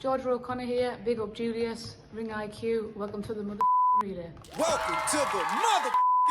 Georgia O'Connor here, big up Julius, Ring IQ, welcome to the relay. Welcome to the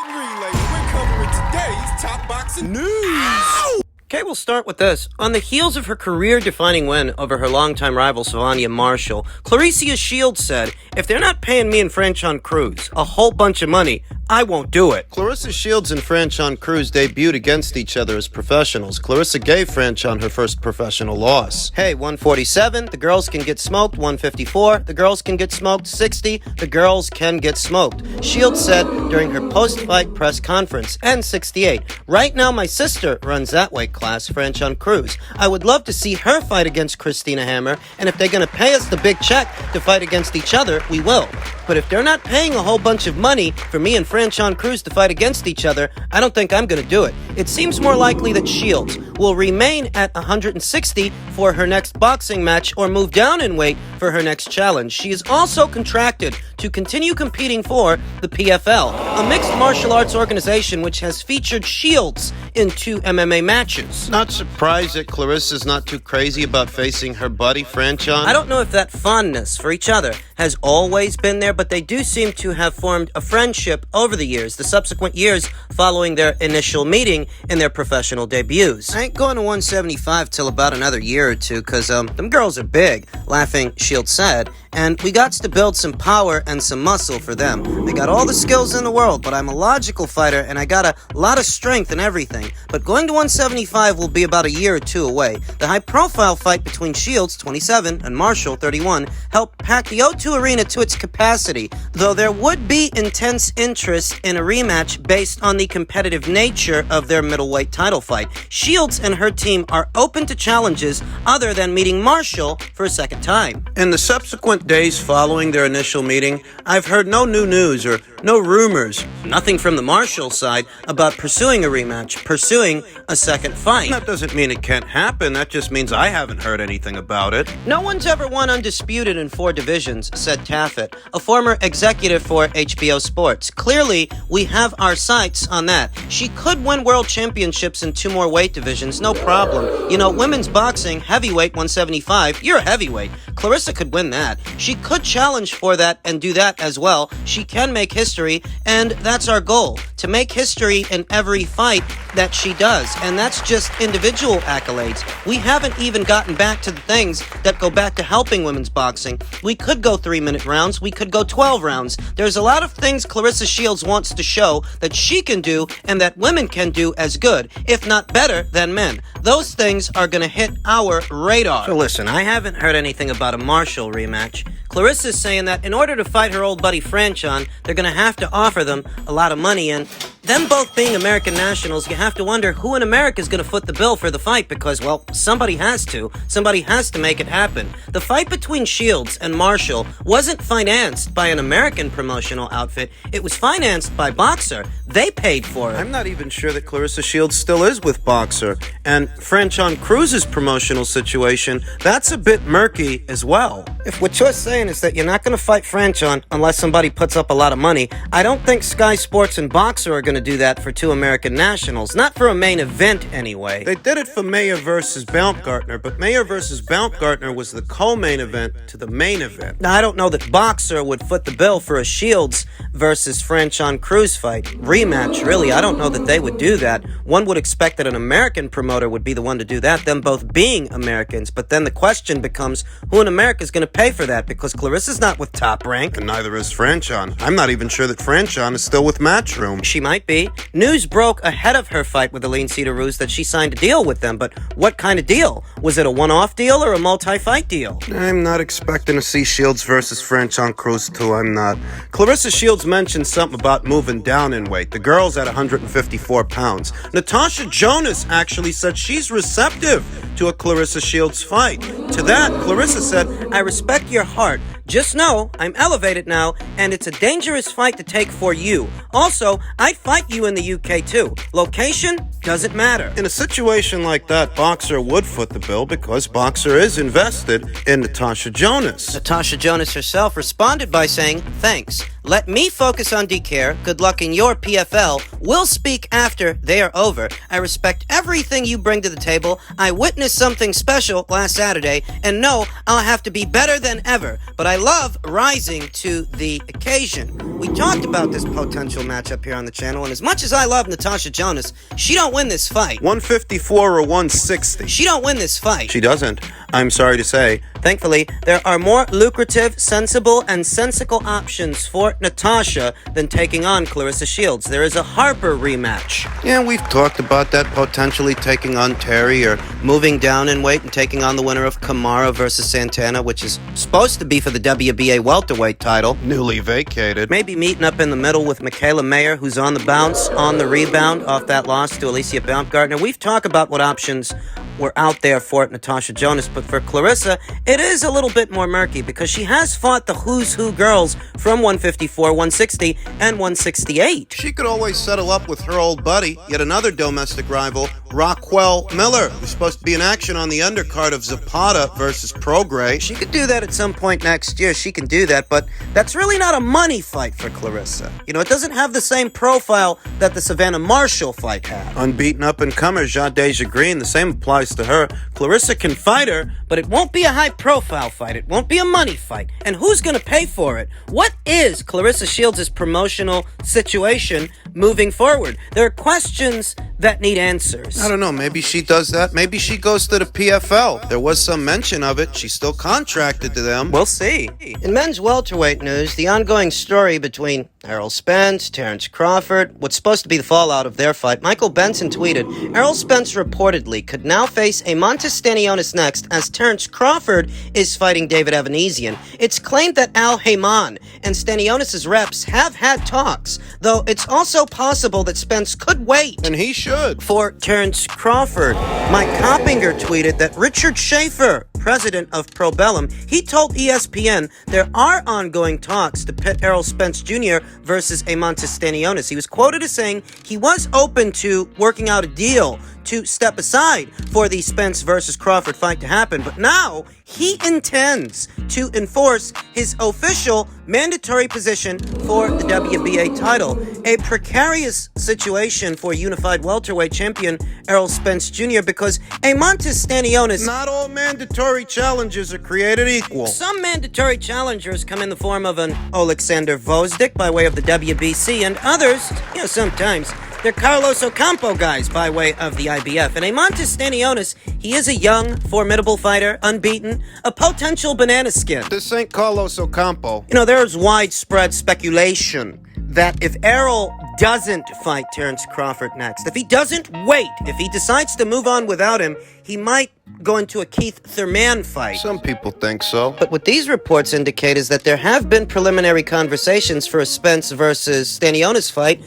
relay. We're covering today's top boxing news. Ow! Okay, we'll start with this. On the heels of her career-defining win over her longtime rival Savannah Marshall, Claressa Shields said, "If they're not paying me and Franchon Crews a whole bunch of money, I won't do it." Claressa Shields and Franchon Crews debuted against each other as professionals. Claressa gave Franchon her first professional loss. Hey, 147, the girls can get smoked. 154, the girls can get smoked. 60, the girls can get smoked. Shields said during her post-fight press conference. And 68, right now my sister runs that weight class, Franchon Crews. I would love to see her fight against Christina Hammer, and if they're going to pay us the big check to fight against each other, we will. But if they're not paying a whole bunch of money for me and Franchon Crews to fight against each other, I don't think I'm going to do it. It seems more likely that Shields will remain at 160 for her next boxing match or move down in weight for her next challenge. She is also contracted to continue competing for the PFL, a mixed martial arts organization which has featured Shields in 2 MMA matches. Not surprised that Claressa's not too crazy about facing her buddy Franchon. I don't know if that fondness for each other has always been there, but they do seem to have formed a friendship over the years, the subsequent years following their initial meeting in their professional debuts. I ain't going to 175 till about another year or two, cause them girls are big, laughing, Shields said, and we got to build some power and some muscle for them. I got all the skills in the world, but I'm a logical fighter and I got a lot of strength and everything. But going to 175 will be about a year or two away. The high-profile fight between Shields, 27, and Marshall, 31, helped pack the O2 Arena to its capacity, though there would be intense interest in a rematch based on the competitive nature of their middleweight title fight. Shields and her team are open to challenges other than meeting Marshall for a second time. In the subsequent days following their initial meeting, I've heard no new news or no rumors, nothing from the Marshall side about pursuing a rematch, pursuing a second fight. That doesn't mean it can't happen, that just means I haven't heard anything about it. No one's ever won undisputed in 4 divisions, said Taffet, a former executive for HBO Sports. Clearly, we have our sights on that. She could win world championships in 2 more weight divisions, no problem. You know, women's boxing, heavyweight 175, you're a heavyweight. Claressa could win that. She could challenge for that and do that as well. She can make history, and that's our goal, to make history in every fight that she does, and that's just individual accolades. We haven't even gotten back to the things that go back to helping women's boxing. We could go 3-minute rounds, we could go 12 rounds. There's a lot of things Claressa Shields wants to show that she can do and that women can do as good, if not better, than men. Those things are gonna hit our radar. So listen, I haven't heard anything about a Marshall rematch. Claressa's saying that in order to fight her old buddy Franchon, they're gonna have to offer them a lot of money, and them both being American nationals, you have to wonder who in America is going to foot the bill for the fight because, well, somebody has to. Somebody has to make it happen. The fight between Shields and Marshall wasn't financed by an American promotional outfit. It was financed by Boxer. They paid for it. I'm not even sure that Claressa Shields still is with Boxer. And Franchon Crews' promotional situation, that's a bit murky as well. If what you're saying is that you're not going to fight Franchon unless somebody puts up a lot of money, I don't think Sky Sports and Boxer are going to do that for 2 American nationals. Not for a main event, anyway. They did it for Mayer versus Baumgartner, but Mayer versus Baumgartner was the co-main event to the main event. Now, I don't know that Boxer would foot the bill for a Shields versus Franchon Crews fight. Rematch, really, I don't know that they would do that. One would expect that an American promoter would be the one to do that, them both being Americans, but then the question becomes, who in America is going to pay for that? Because Claressa's not with Top Rank. And neither is Franchon. I'm not even sure that Franchon is still with Matchroom. She might be. News broke ahead of her fight with Aline Cedar-Ruz that she signed a deal with them, but what kind of deal? Was it a one-off deal or a multi-fight deal? I'm not expecting to see Shields versus Franchon Crews too, I'm not. Claressa Shields mentioned something about moving down in weight. The girl's at 154 pounds. Natasha Jonas actually said she's receptive to a Claressa Shields fight. To that, Claressa said, "I respect your heart. Just know, I'm elevated now, and it's a dangerous fight to take for you. Also, I'd fight you in the UK too. Location doesn't matter. In a situation like that, Boxer would foot the bill because Boxer is invested in Natasha Jonas. Natasha Jonas herself responded by saying, "Thanks. Let me focus on DCare. Good luck in your PFL. We'll speak after they are over. I respect everything you bring to the table. I witnessed something special last Saturday, and know I'll have to be better than ever. But I love rising to the occasion." We talked about this potential matchup here on the channel, and as much as I love Natasha Jonas, she don't win this fight. 154 or 160? She don't win this fight. She doesn't. I'm sorry to say. Thankfully, there are more lucrative, sensible, and sensical options for Natasha than taking on Clarissa Shields. There is a Harper rematch. Yeah, we've talked about that, potentially taking on Terry or moving down in weight and taking on the winner of Kamara versus Santana, which is supposed to be for the WBA welterweight title. Newly vacated. Maybe meeting up in the middle with Michaela Mayer, who's on the bounce, on the rebound off that loss to Alicia Baumgartner. We've talked about what options were out there for Natasha Jonas, but for Clarissa, it is a little bit more murky because she has fought the who's who girls from 154, 160, and 168. She could always settle up with her old buddy, yet another domestic rival, Rockwell Miller, who's supposed to be in action on the undercard of Zapata versus Prograis. She could do that at some point next year. She can do that, but that's really not a money fight for Clarissa. You know, it doesn't have the same profile that the Savannah Marshall fight had. Unbeaten up-and-comer Jade Green, the same applies to her. Clarissa can fight her, but it won't be a high-profile fight. It won't be a money fight. And who's going to pay for it? What is Clarissa Shields' promotional situation moving forward? There are questions that need answers. I don't know, maybe she does that. Maybe she goes to the PFL. There was some mention of it. She's still contracted to them. We'll see. In men's welterweight news, the ongoing story between Errol Spence, Terrence Crawford, what's supposed to be the fallout of their fight. Michael Benson tweeted, Errol Spence reportedly could now face Montes Stanionis next as Terrence Crawford is fighting David Evanesian. It's claimed that Al Heyman and Stanionis' reps have had talks, though it's also possible that Spence could wait. And he should. For Terrence Crawford, Mike Coppinger tweeted that Richard Schaefer, president of Probellum, he told ESPN there are ongoing talks to pit Errol Spence Jr. versus Montes Stanionis. He was quoted as saying he was open to working out a deal to step aside for the Spence versus Crawford fight to happen, but now he intends to enforce his official mandatory position for the WBA title. A precarious situation for unified welterweight champion Errol Spence Jr. because Montes Stanionis... Not all mandatory challenges are created equal. Some mandatory challengers come in the form of an Alexander Vosdik by way of the WBC, and others, sometimes they're Carlos Ocampo guys by way of the IBF. And Montes Stanionis, he is a young, formidable fighter, unbeaten, a potential banana skin. This ain't Carlos Ocampo. There's widespread speculation that if Errol doesn't fight Terrence Crawford next, if he doesn't wait, if he decides to move on without him, he might go into a Keith Thurman fight. Some people think so. But what these reports indicate is that there have been preliminary conversations for a Spence versus Stanionis fight,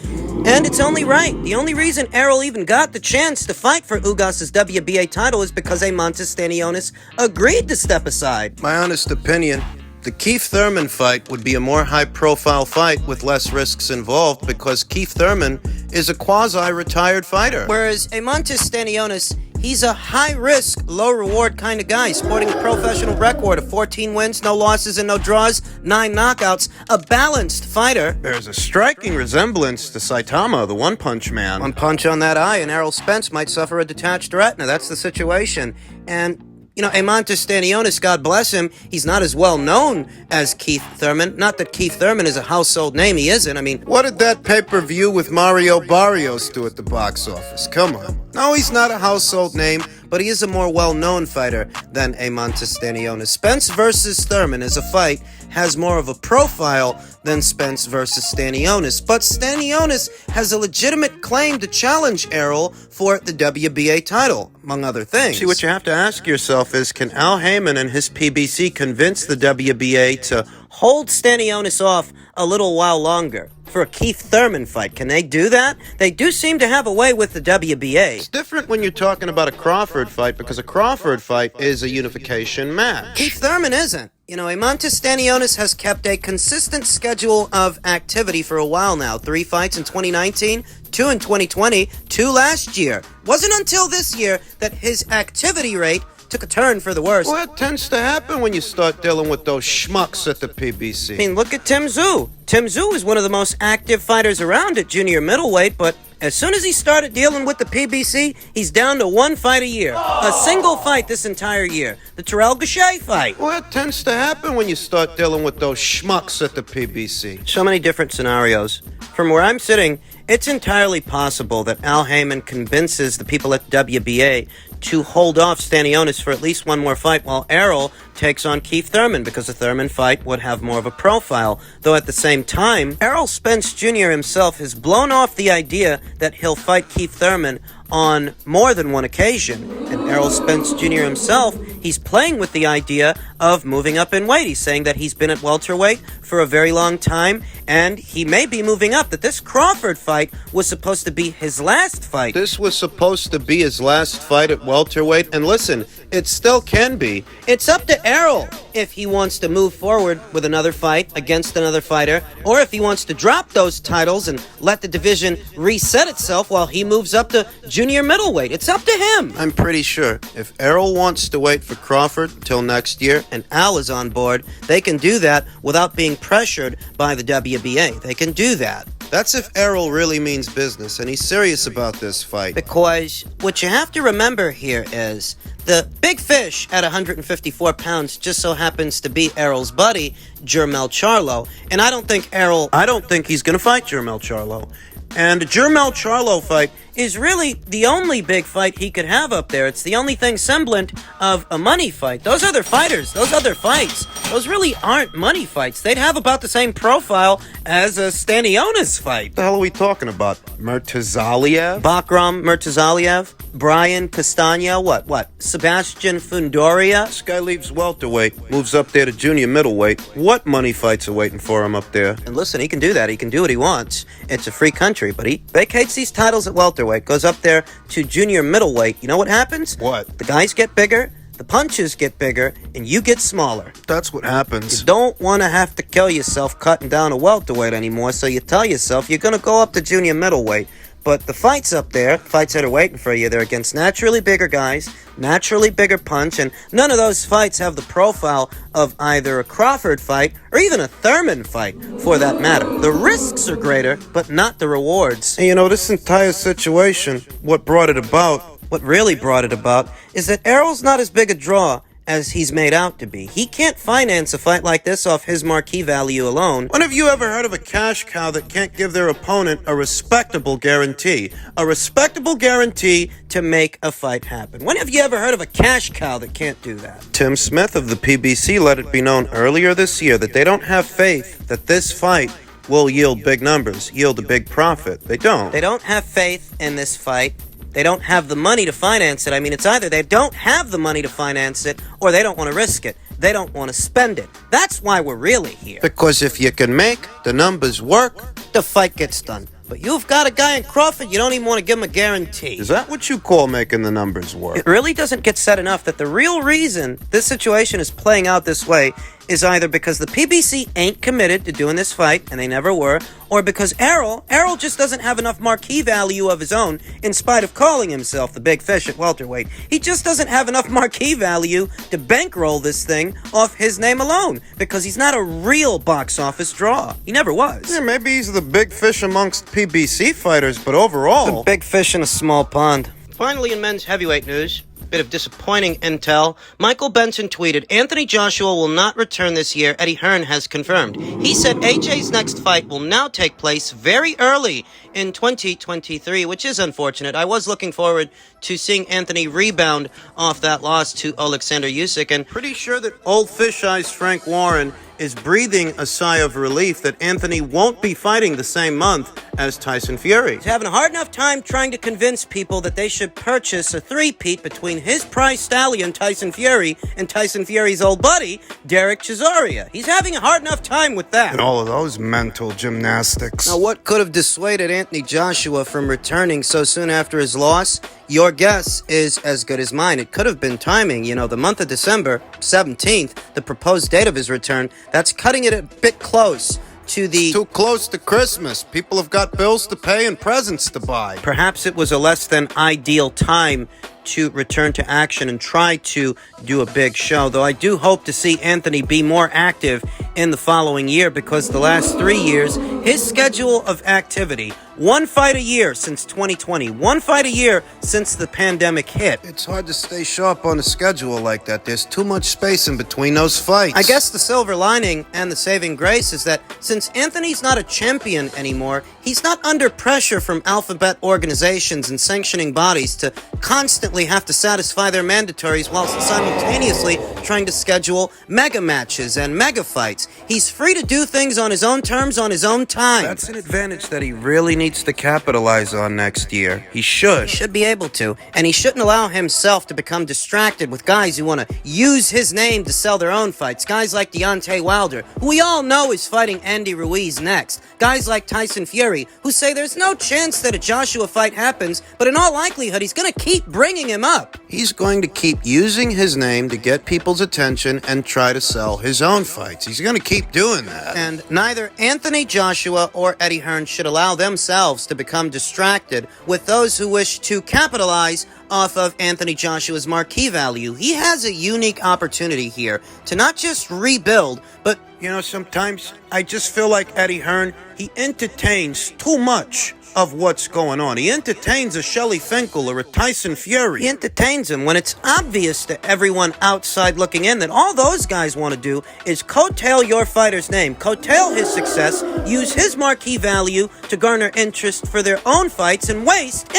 and it's only right. The only reason Errol even got the chance to fight for Ugas's WBA title is because Montes Stanionis agreed to step aside. My honest opinion, the Keith Thurman fight would be a more high-profile fight with less risks involved because Keith Thurman is a quasi-retired fighter. Whereas Montes Stanionis, he's a high-risk, low-reward kind of guy, sporting a professional record of 14 wins, no losses and no draws, 9 knockouts, a balanced fighter. There's a striking resemblance to Saitama, the one-punch man. One punch on that eye, and Errol Spence might suffer a detached retina. That's the situation. And Montes Stanionis, God bless him, he's not as well known as Keith Thurman. Not that Keith Thurman is a household name, he isn't. What did that pay-per-view with Mario Barrios do at the box office? Come on. No, he's not a household name, but he is a more well-known fighter than Montes Stanionis. Spence versus Thurman as a fight has more of a profile than Spence versus Stanionis, but Stanionis has a legitimate claim to challenge Errol for the WBA title, among other things. See, what you have to ask yourself is, can Al Heyman and his PBC convince the WBA to hold Stanionis off a little while longer for a Keith Thurman fight. Can they do that? They do seem to have a way with the WBA. It's different when you're talking about a Crawford fight because a Crawford fight is a unification match. Keith Thurman isn't. You know, Stanionis has kept a consistent schedule of activity for a while now. 3 fights in 2019, 2 in 2020, 2 last year. Wasn't until this year that his activity rate took a turn for the worse. Well, that tends to happen when you start dealing with those schmucks at the PBC. I mean, look at Tim Tszyu. Tim Tszyu is one of the most active fighters around at junior middleweight, but as soon as he started dealing with the PBC, he's down to 1 fight a year. A single fight this entire year. The Terrell Gausha fight. Well, that tends to happen when you start dealing with those schmucks at the PBC. So many different scenarios. From where I'm sitting, it's entirely possible that Al Heyman convinces the people at the WBA to hold off Stanionis for at least 1 more fight while Errol takes on Keith Thurman, because the Thurman fight would have more of a profile. Though at the same time, Errol Spence Jr. himself has blown off the idea that he'll fight Keith Thurman on more than 1 occasion. And Errol Spence Jr. himself, he's playing with the idea of moving up in weight. He's saying that he's been at welterweight for a very long time, and he may be moving up. That this Crawford fight was supposed to be his last fight. This was supposed to be his last fight at welterweight, and listen, it still can be. It's up to Errol if he wants to move forward with another fight against another fighter, or if he wants to drop those titles and let the division reset itself while he moves up to junior middleweight. It's up to him. I'm pretty sure if Errol wants to wait for Crawford until next year, And Al is on board, they can do that without being pressured by the WBA. They can do that. that's if Errol really means business and he's serious about this fight. Because what you have to remember here is the big fish at 154 pounds just so happens to be Errol's buddy, Jermell Charlo. And I don't think he's going to fight Jermell Charlo. And the Jermell Charlo fight is really the only big fight he could have up there. It's the only thing semblant of a money fight. Those other fights, those really aren't money fights. They'd have about the same profile as a Stanionis fight. What the hell are we talking about? Murtazaliev? Bakram Murtazaliev, Brian Castagna, what? Sebastian Fundoria? This guy leaves welterweight, moves up there to junior middleweight. What money fights are waiting for him up there? And listen, he can do that. He can do what he wants. It's a free country, but he vacates these titles at welterweight, goes up there to junior middleweight. You know what happens? What? The guys get bigger, the punches get bigger, and you get smaller. That's what happens. You don't want to have to kill yourself cutting down a welterweight anymore, so you tell yourself you're going to go up to junior middleweight. But the fights up there, fights that are waiting for you, they're against naturally bigger guys, naturally bigger punch, and none of those fights have the profile of either a Crawford fight or even a Thurman fight, for that matter. The risks are greater, but not the rewards. And you know, this entire situation, what really brought it about is that Errol's not as big a draw as he's made out to be. He can't finance a fight like this off his marquee value alone. When have you ever heard of a cash cow that can't give their opponent a respectable guarantee? A respectable guarantee To make a fight happen. When have you ever heard of a cash cow that can't do that? Tim Smith of the PBC let it be known earlier this year that they don't have faith that this fight will yield big numbers, yield a big profit. They don't. They don't have faith in this fight. They don't have the money to finance it. I mean, it's either they don't have the money to finance it or they don't want to risk it. They don't want to spend it. That's why we're really here. Because if you can make the numbers work, The fight gets done. But you've got a guy in Crawford, you don't even want to give him a guarantee. is that what you call making the numbers work? It really doesn't get said enough that the real reason this situation is playing out this way is either because the PBC ain't committed to doing this fight, and they never were, or because Errol just doesn't have enough marquee value of his own, in spite of calling himself the big fish at welterweight. He just doesn't have enough marquee value to bankroll this thing off his name alone, because he's not a real box office draw. He never was. Yeah, maybe he's the big fish amongst PBC fighters, but overall... The big fish in a small pond. Finally, in men's heavyweight news, bit of disappointing intel. Michael Benson tweeted, Anthony Joshua will not return this year. Eddie Hearn has confirmed. He said AJ's next fight will now take place very early in 2023, which is unfortunate. I was looking forward to seeing Anthony rebound off that loss to Alexander Usyk, and Pretty sure that old fish eyes Frank Warren is breathing a sigh of relief that Anthony won't be fighting the same month as Tyson Fury. he's having a hard enough time trying to convince people that they should purchase a three-peat between his prize stallion, Tyson Fury, and Tyson Fury's old buddy, Derek Chisora. He's having a hard enough time with that. And all of those mental gymnastics. Now, what could have dissuaded Anthony Joshua from returning so soon after his loss? Your guess is as good as mine. It could have been timing. You know, the month of December 17th, the proposed date of his return, that's cutting it a bit close to the... Too close to Christmas. People have got bills to pay and presents to buy. Perhaps it was a less than ideal time to return to action and try to do a big show, though I do hope to see Anthony be more active in the following year, because the last 3 years, his schedule of activity, one fight a year since 2020, one fight a year since the pandemic hit. It's hard to stay sharp on a schedule like that. There's too much space in between those fights. I guess the silver lining and the saving grace is that since Anthony's not a champion anymore, he's not under pressure from alphabet organizations and sanctioning bodies to constantly have to satisfy their mandatories while simultaneously trying to schedule mega matches and mega fights. He's free to do things on his own terms, on his own time. That's an advantage that he really needs to capitalize on next year. He should. He should be able to, and he shouldn't allow himself to become distracted with guys who want to use his name to sell their own fights. Guys like Deontay Wilder, who we all know is fighting Andy Ruiz next. Guys like Tyson Fury, who say there's no chance that a Joshua fight happens, but in all likelihood, he's going to keep bringing him up. He's going to keep using his name to get people's attention and try to sell his own fights. He's going to keep doing that. And neither Anthony Joshua or Eddie Hearn should allow themselves to become distracted with those who wish to capitalize off of Anthony Joshua's marquee value. He has a unique opportunity here to not just rebuild, but You know, sometimes I just feel like Eddie Hearn, he entertains too much of what's going on. He entertains a Shelley Finkel or a Tyson Fury. he entertains him when it's obvious to everyone outside looking in that all those guys want to do is coattail your fighter's name, coattail his success, use his marquee value to garner interest for their own fights, and waste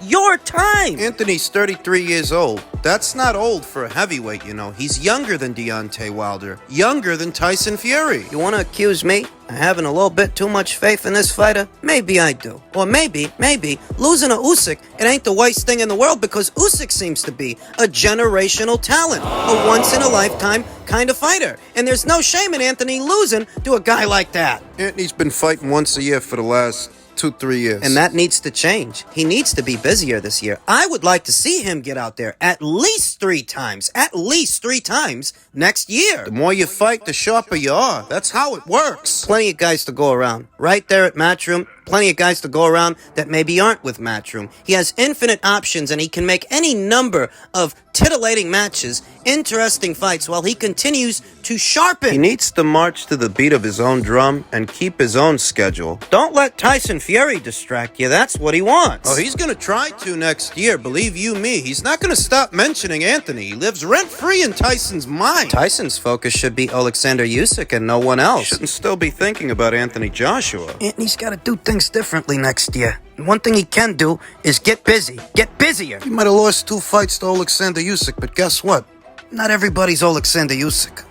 your time. Anthony's 33 years old. That's not old for a heavyweight, you know. He's younger than Deontay Wilder, younger than Tyson Fury. You want to accuse me of having a little bit too much faith in this fighter? Maybe I do. Or maybe, losing to Usyk, it ain't the worst thing in the world, because Usyk seems to be a generational talent, a once-in-a-lifetime kind of fighter. And there's no shame in Anthony losing to a guy like that. Anthony's been fighting once a year for the last 2-3 years. And that needs to change. He needs to be busier this year. I would like to see him get out there at least three times next year. The more you fight, the sharper you are. That's how it works. Plenty of guys to go around. Right there at Matchroom, plenty of guys to go around that maybe aren't with Matchroom. He has infinite options, and he can make any number of titillating matches, interesting fights, while he continues to sharpen. He needs to march to the beat of his own drum and keep his own schedule. Don't let Tyson Fury distract you. That's what he wants. Oh, he's going to try to next year, believe you me. He's not going to stop mentioning Anthony. He lives rent-free in Tyson's mind. Tyson's focus should be Alexander Usyk and no one else. Shouldn't still be thinking about Anthony Joshua. Anthony's got to do things differently next year. And one thing he can do is get busy. Get busier. He might have lost 2 fights to Alexander Usyk, but guess what? Not everybody's Alexander Usyk.